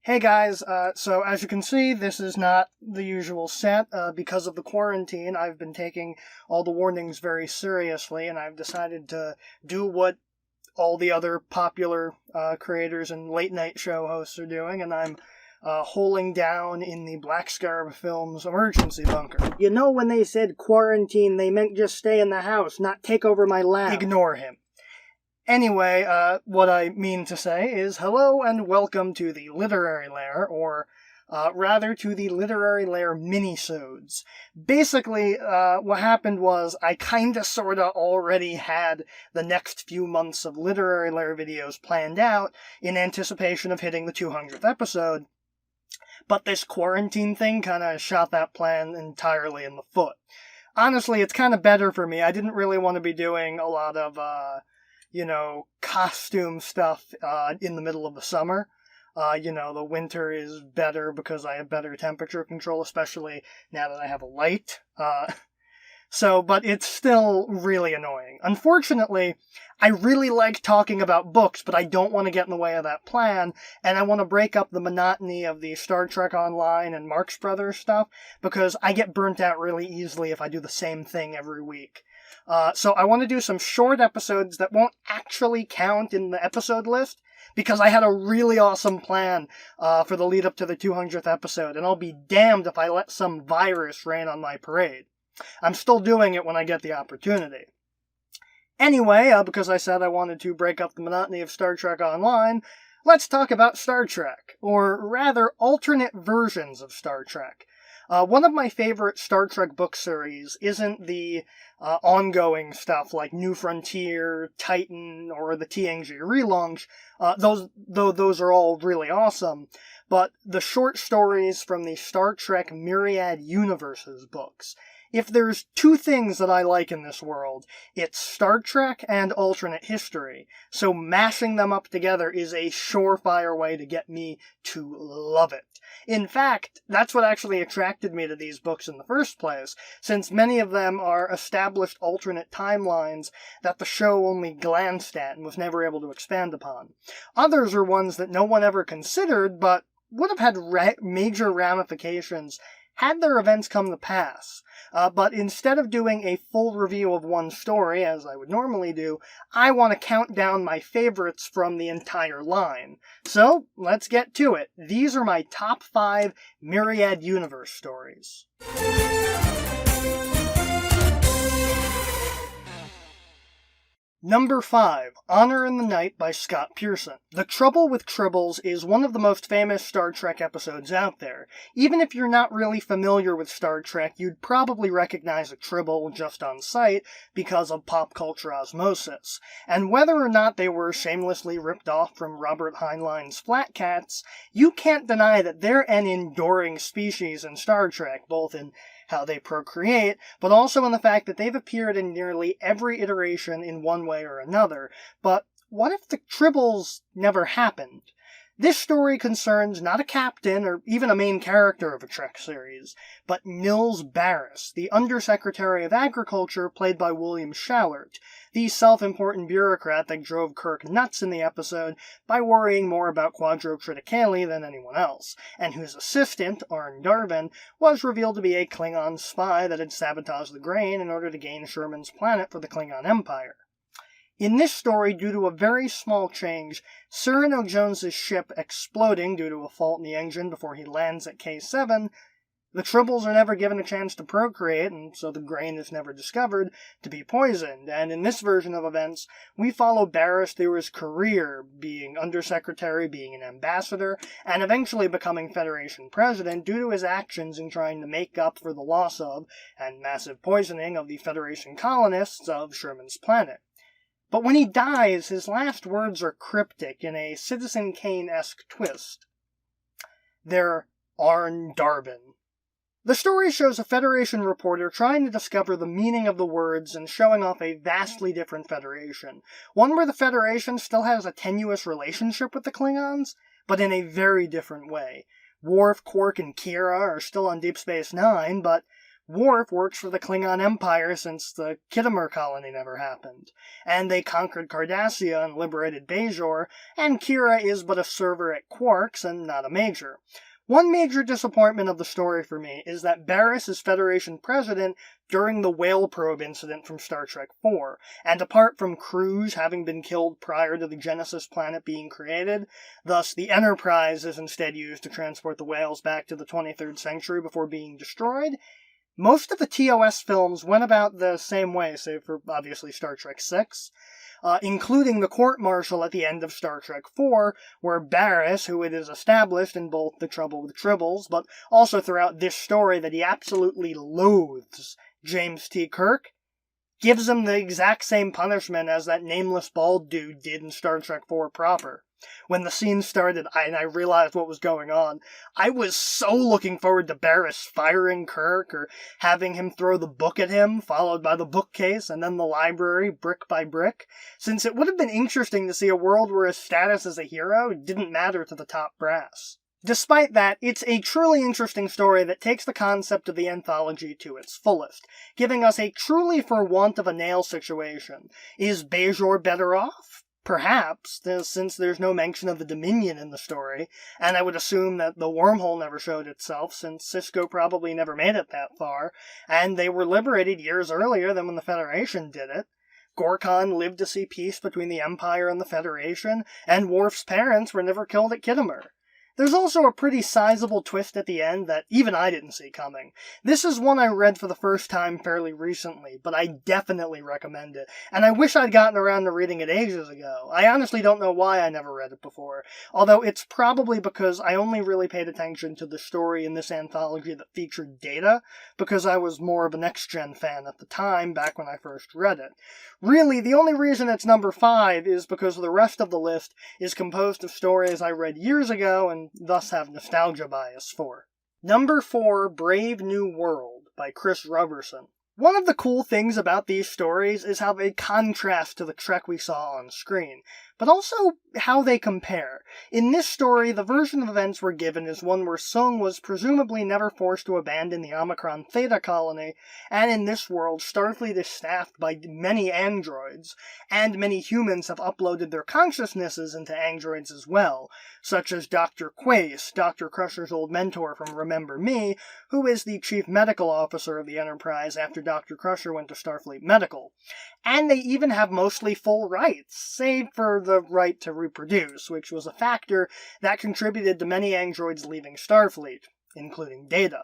Hey guys, so as you can see, this is not the usual set. Because of the quarantine, I've been taking all the warnings very seriously, and I've decided to do what all the other popular creators and late-night show hosts are doing, and I'm holing down in the BlackScarabFilmZ emergency bunker. You know when they said quarantine, they meant just stay in the house, not take over my lab. Ignore him. Anyway, what I mean to say is hello and welcome to the Literary Lair, or rather to the Literary Lair minisodes. Basically, what happened was I kinda sorta already had the next few months of Literary Lair videos planned out in anticipation of hitting the 200th episode, but this quarantine thing kinda shot that plan entirely in the foot. Honestly, it's kinda better for me. I didn't really want to be doing a lot of, costume stuff in the middle of the summer. The winter is better because I have better temperature control, especially now that I have a light. But it's still really annoying. Unfortunately, I really like talking about books, but I don't want to get in the way of that plan, and I want to break up the monotony of the Star Trek Online and Marx Brothers stuff, because I get burnt out really easily if I do the same thing every week. So I want to do some short episodes that won't actually count in the episode list, because I had a really awesome plan for the lead up to the 200th episode, and I'll be damned if I let some virus rain on my parade. I'm still doing it when I get the opportunity. Anyway, because I said I wanted to break up the monotony of Star Trek Online, let's talk about Star Trek, or rather alternate versions of Star Trek. One of my favorite Star Trek book series isn't the ongoing stuff like New Frontier, Titan, or the TNG relaunch. Those are all really awesome, but the short stories from the Star Trek Myriad Universes books. If there's two things that I like in this world, it's Star Trek and alternate history, so mashing them up together is a surefire way to get me to love it. In fact, that's what actually attracted me to these books in the first place, since many of them are established alternate timelines that the show only glanced at and was never able to expand upon. Others are ones that no one ever considered, but would have had major ramifications had their events come to pass. But instead of doing a full review of one story, as I would normally do, I want to count down my favorites from the entire line. So, let's get to it. These are my top 5 Myriad Universe stories. Number 5, Honor in the Night by Scott Pearson. The Trouble with Tribbles is one of the most famous Star Trek episodes out there. Even if you're not really familiar with Star Trek, you'd probably recognize a Tribble just on sight because of pop culture osmosis. And whether or not they were shamelessly ripped off from Robert Heinlein's Flat Cats, you can't deny that they're an enduring species in Star Trek, both in how they procreate, but also in the fact that they've appeared in nearly every iteration in one way or another. But what if the Tribbles never happened? This story concerns not a captain or even a main character of a Trek series, but Nils Barris, the Undersecretary of Agriculture played by William Schallert, the self-important bureaucrat that drove Kirk nuts in the episode by worrying more about Quadro Triticale than anyone else, and whose assistant, Arn Darvin, was revealed to be a Klingon spy that had sabotaged the grain in order to gain Sherman's planet for the Klingon Empire. In this story, due to a very small change, Cyrano Jones's ship exploding due to a fault in the engine before he lands at K7, the Tribbles are never given a chance to procreate, and so the grain is never discovered to be poisoned, and in this version of events, we follow Barris through his career, being undersecretary, being an ambassador, and eventually becoming Federation president due to his actions in trying to make up for the loss of, and massive poisoning of the Federation colonists of Sherman's planet. But when he dies, his last words are cryptic in a Citizen Kane-esque twist. They're Arn Darvin. The story shows a Federation reporter trying to discover the meaning of the words and showing off a vastly different Federation. One where the Federation still has a tenuous relationship with the Klingons, but in a very different way. Worf, Quark, and Kira are still on Deep Space Nine, but Worf works for the Klingon Empire since the Khitomer colony never happened, and they conquered Cardassia and liberated Bajor, and Kira is but a server at Quark's and not a major. One major disappointment of the story for me is that Barriss is Federation president during the whale probe incident from Star Trek IV, and apart from crews having been killed prior to the Genesis planet being created, thus the Enterprise is instead used to transport the whales back to the 23rd century before being destroyed. Most of the TOS films went about the same way, save for, obviously, Star Trek VI, including the court-martial at the end of Star Trek IV, where Barriss, who it is established in both The Trouble with Tribbles, but also throughout this story that he absolutely loathes James T. Kirk, gives him the exact same punishment as that nameless bald dude did in Star Trek IV proper. When the scene started and I realized what was going on, I was so looking forward to Barriss firing Kirk or having him throw the book at him, followed by the bookcase and then the library, brick by brick, since it would have been interesting to see a world where his status as a hero didn't matter to the top brass. Despite that, it's a truly interesting story that takes the concept of the anthology to its fullest, giving us a truly for want of a nail situation. Is Bajor better off? Perhaps, since there's no mention of the Dominion in the story, and I would assume that the wormhole never showed itself, since Sisko probably never made it that far, and they were liberated years earlier than when the Federation did it. Gorkon lived to see peace between the Empire and the Federation, and Worf's parents were never killed at Khitomer. There's also a pretty sizable twist at the end that even I didn't see coming. This is one I read for the first time fairly recently, but I definitely recommend it, and I wish I'd gotten around to reading it ages ago. I honestly don't know why I never read it before, although it's probably because I only really paid attention to the story in this anthology that featured Data, because I was more of a Next Gen fan at the time, back when I first read it. Really, the only reason it's number 5 is because the rest of the list is composed of stories I read years ago and thus have nostalgia bias for. Number 4, Brave New World by Chris Roberson. One of the cool things about these stories is how they contrast to the Trek we saw on screen, but also how they compare. In this story, the version of events we're given is one where Sung was presumably never forced to abandon the Omicron Theta colony, and in this world, Starfleet is staffed by many androids, and many humans have uploaded their consciousnesses into androids as well, such as Dr. Quace, Dr. Crusher's old mentor from Remember Me, who is the chief medical officer of the Enterprise after Dr. Crusher went to Starfleet Medical. And they even have mostly full rights, save for the right to reproduce, which was a factor that contributed to many androids leaving Starfleet, including Data.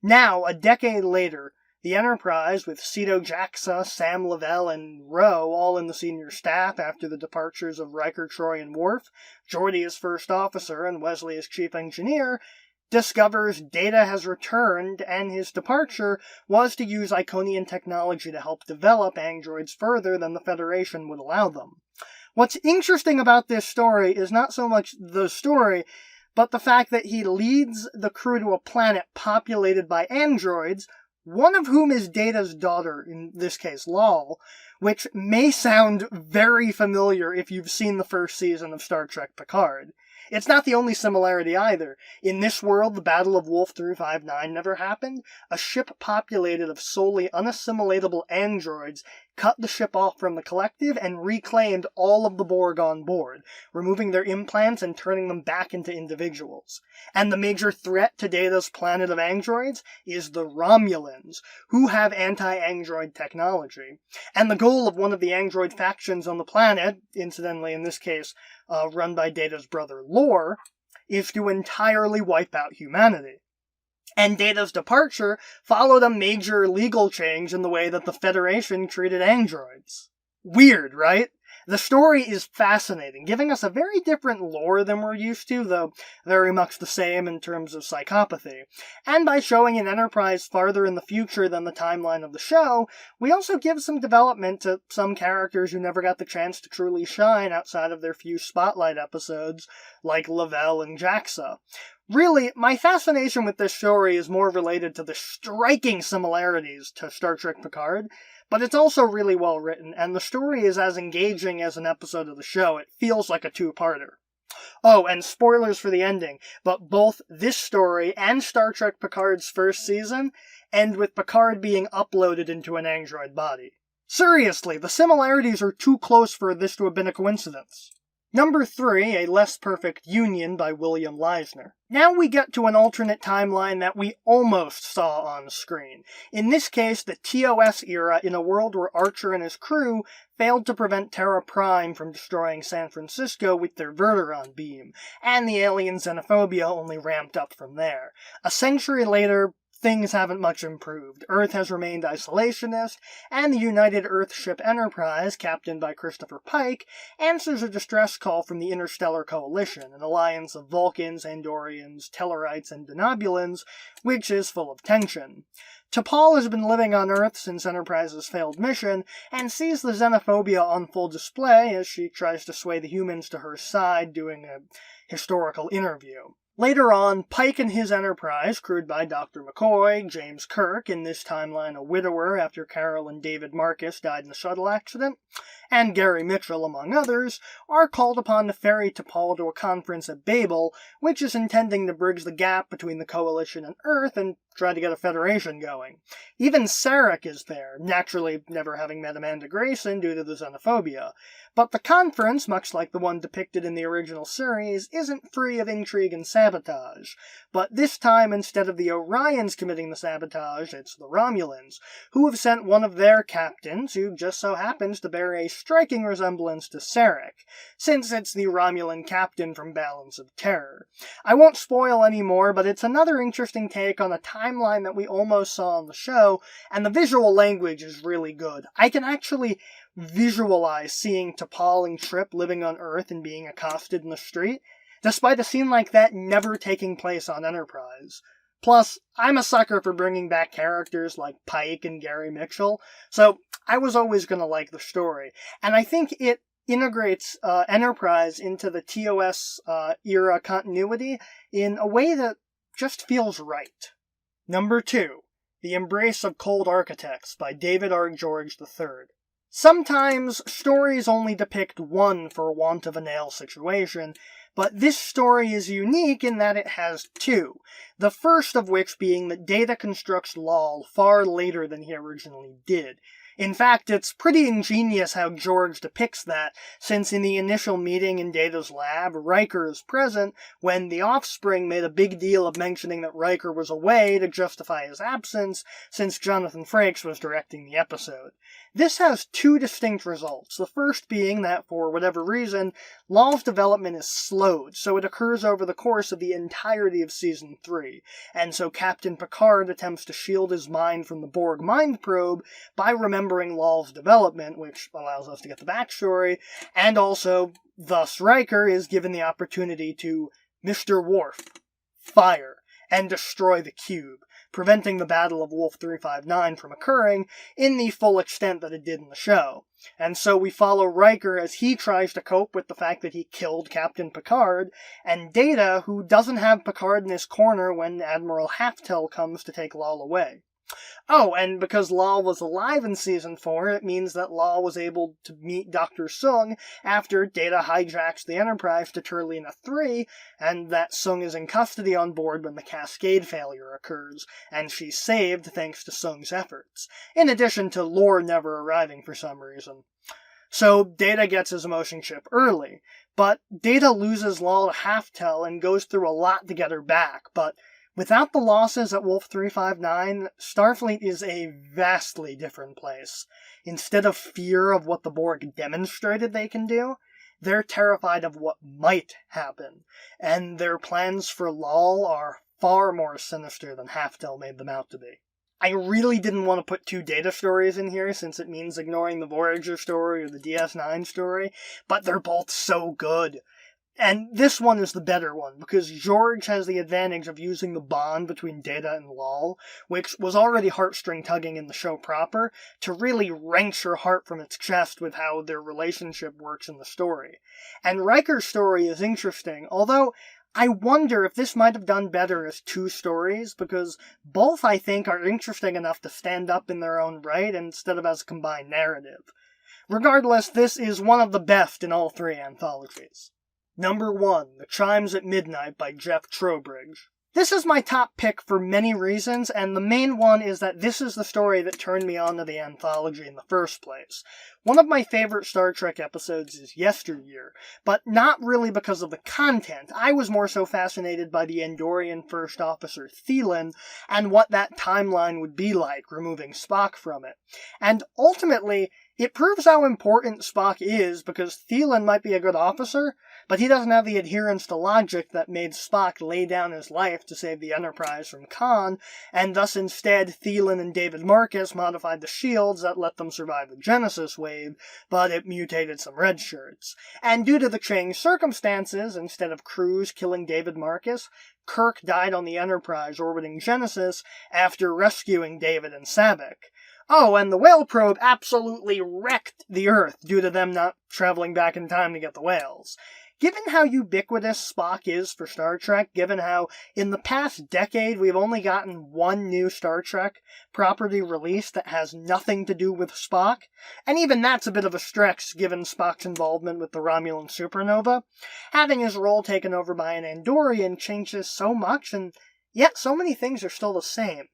Now, a decade later, the Enterprise, with Cito Jaxa, Sam Lavelle, and Ro all in the senior staff after the departures of Riker, Troy, and Worf, Geordi as first officer and Wesley as chief engineer, discovers Data has returned, and his departure was to use Iconian technology to help develop androids further than the Federation would allow them. What's interesting about this story is not so much the story, but the fact that he leads the crew to a planet populated by androids, one of whom is Data's daughter, in this case Lal, which may sound very familiar if you've seen the first season of Star Trek Picard. It's not the only similarity either. In this world, the Battle of Wolf 359 never happened. A ship populated of solely unassimilatable androids cut the ship off from the collective and reclaimed all of the Borg on board, removing their implants and turning them back into individuals. And the major threat to Data's planet of androids is the Romulans, who have anti-android technology. And the goal of one of the android factions on the planet, incidentally in this case run by Data's brother Lore, is to entirely wipe out humanity. And Data's departure followed a major legal change in the way that the Federation treated androids. Weird, right? The story is fascinating, giving us a very different lore than we're used to, though very much the same in terms of psychopathy. And by showing an Enterprise farther in the future than the timeline of the show, we also give some development to some characters who never got the chance to truly shine outside of their few spotlight episodes, like Lavelle and Jaxa. Really, my fascination with this story is more related to the striking similarities to Star Trek Picard, but it's also really well written, and the story is as engaging as an episode of the show. It feels like a two-parter. Oh, and spoilers for the ending, but both this story and Star Trek Picard's first season end with Picard being uploaded into an android body. Seriously, the similarities are too close for this to have been a coincidence. Number 3, A Less Perfect Union by William Leisner. Now we get to an alternate timeline that we almost saw on screen. In this case, the TOS era in a world where Archer and his crew failed to prevent Terra Prime from destroying San Francisco with their Verteron beam, and the alien xenophobia only ramped up from there. A century later, things haven't much improved. Earth has remained isolationist, and the United Earthship Enterprise, captained by Christopher Pike, answers a distress call from the Interstellar Coalition, an alliance of Vulcans, Andorians, Tellarites, and Denobulans, which is full of tension. T'Pol has been living on Earth since Enterprise's failed mission, and sees the xenophobia on full display as she tries to sway the humans to her side doing a historical interview. Later on, Pike and his Enterprise, crewed by Dr. McCoy, James Kirk, in this timeline a widower after Carol and David Marcus died in a shuttle accident, and Gary Mitchell, among others, are called upon to ferry T'Pol to a conference at Babel, which is intending to bridge the gap between the Coalition and Earth and try to get a Federation going. Even Sarek is there, naturally never having met Amanda Grayson due to the xenophobia. But the conference, much like the one depicted in the original series, isn't free of intrigue and sabotage. But this time, instead of the Orions committing the sabotage, it's the Romulans, who have sent one of their captains, who just so happens to bear a striking resemblance to Sarek, since it's the Romulan captain from Balance of Terror. I won't spoil any more, but it's another interesting take on a timeline that we almost saw on the show, and the visual language is really good. I can actually visualize seeing T'Pol and Trip living on Earth and being accosted in the street, despite a scene like that never taking place on Enterprise. Plus, I'm a sucker for bringing back characters like Pike and Gary Mitchell, so I was always going to like the story. And I think it integrates Enterprise into the TOS era continuity in a way that just feels right. Number 2, The Embrace of Cold Architects by David R. George III. Sometimes stories only depict one for want of a nail situation, but this story is unique in that it has two, the first of which being that Data constructs Lal far later than he originally did. In fact, it's pretty ingenious how George depicts that, since in the initial meeting in Data's lab, Riker is present when the offspring made a big deal of mentioning that Riker was away to justify his absence, since Jonathan Frakes was directing the episode. This has two distinct results, the first being that, for whatever reason, Lal's development is slowed, so it occurs over the course of the entirety of Season 3, and so Captain Picard attempts to shield his mind from the Borg mind probe by remembering Lal's development, which allows us to get the backstory, and also, thus Riker is given the opportunity to Mr. Worf, fire, and destroy the cube, preventing the Battle of Wolf 359 from occurring in the full extent that it did in the show. And so we follow Riker as he tries to cope with the fact that he killed Captain Picard, and Data, who doesn't have Picard in his corner when Admiral Halftel comes to take Lal away. Oh, and because Lal was alive in Season 4, it means that Lal was able to meet Dr. Sung after Data hijacks the Enterprise to Turlina 3, and that Sung is in custody on board when the Cascade failure occurs, and she's saved thanks to Sung's efforts, in addition to Lore never arriving for some reason. So Data gets his emotion chip early, but Data loses Lal to Halftel and goes through a lot to get her back, but without the losses at Wolf 359, Starfleet is a vastly different place. Instead of fear of what the Borg demonstrated they can do, they're terrified of what might happen, and their plans for Lal are far more sinister than Halftel made them out to be. I really didn't want to put two Data stories in here since it means ignoring the Voyager story or the DS9 story, but they're both so good. And this one is the better one, because George has the advantage of using the bond between Data and Lal, which was already heartstring-tugging in the show proper, to really wrench your heart from its chest with how their relationship works in the story. And Riker's story is interesting, although I wonder if this might have done better as two stories, because both, I think, are interesting enough to stand up in their own right instead of as a combined narrative. Regardless, this is one of the best in all three anthologies. Number 1, The Chimes at Midnight by Jeff Trowbridge. This is my top pick for many reasons, and the main one is that this is the story that turned me on to the anthology in the first place. One of my favorite Star Trek episodes is Yesteryear, but not really because of the content. I was more so fascinated by the Andorian First Officer Thielen and what that timeline would be like, removing Spock from it. And ultimately, it proves how important Spock is because Thielen might be a good officer, but he doesn't have the adherence to logic that made Spock lay down his life to save the Enterprise from Khan, and thus instead Thielen and David Marcus modified the shields that let them survive the Genesis wave, but it mutated some red shirts. And due to the changed circumstances, instead of Cruz killing David Marcus, Kirk died on the Enterprise orbiting Genesis after rescuing David and Sabick. Oh, and the whale probe absolutely wrecked the Earth due to them not traveling back in time to get the whales. Given how ubiquitous Spock is for Star Trek, given how in the past decade we've only gotten one new Star Trek property released that has nothing to do with Spock, and even that's a bit of a stretch given Spock's involvement with the Romulan supernova, having his role taken over by an Andorian changes so much, and yet so many things are still the same.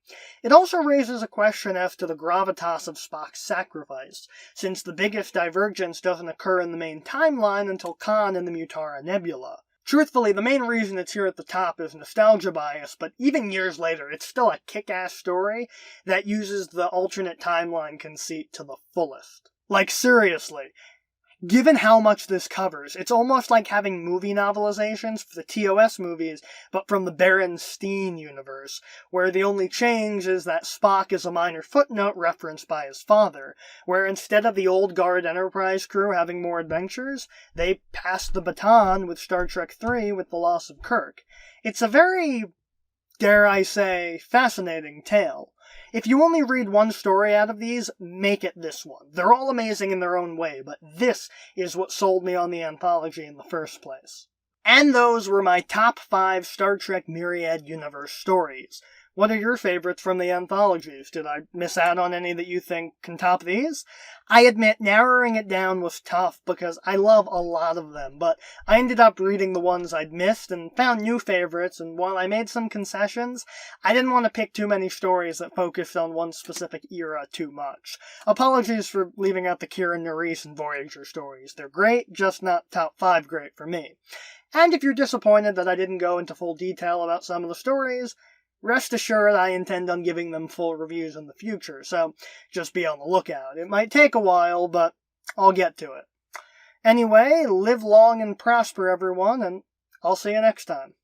It also raises a question as to the gravitas of Spock's sacrifice, since the biggest divergence doesn't occur in the main timeline until Khan in the Mutara Nebula. Truthfully, the main reason it's here at the top is nostalgia bias, but even years later, it's still a kick-ass story that uses the alternate timeline conceit to the fullest. Like, seriously. Given how much this covers, it's almost like having movie novelizations for the TOS movies, but from the Berenstain universe, where the only change is that Spock is a minor footnote referenced by his father, where instead of the old guard Enterprise crew having more adventures, they passed the baton with Star Trek III with the loss of Kirk. It's a very, dare I say, fascinating tale. If you only read one story out of these, make it this one. They're all amazing in their own way, but this is what sold me on the anthology in the first place. And those were my top 5 Star Trek Myriad universe stories. What are your favorites from the anthologies? Did I miss out on any that you think can top these? I admit narrowing it down was tough because I love a lot of them, but I ended up reading the ones I'd missed and found new favorites, and while I made some concessions, I didn't want to pick too many stories that focused on one specific era too much. Apologies for leaving out the Kira Nerys and Voyager stories. They're great, just not top 5 great for me. And if you're disappointed that I didn't go into full detail about some of the stories, rest assured I intend on giving them full reviews in the future, so just be on the lookout. It might take a while, but I'll get to it. Anyway, live long and prosper, everyone, and I'll see you next time.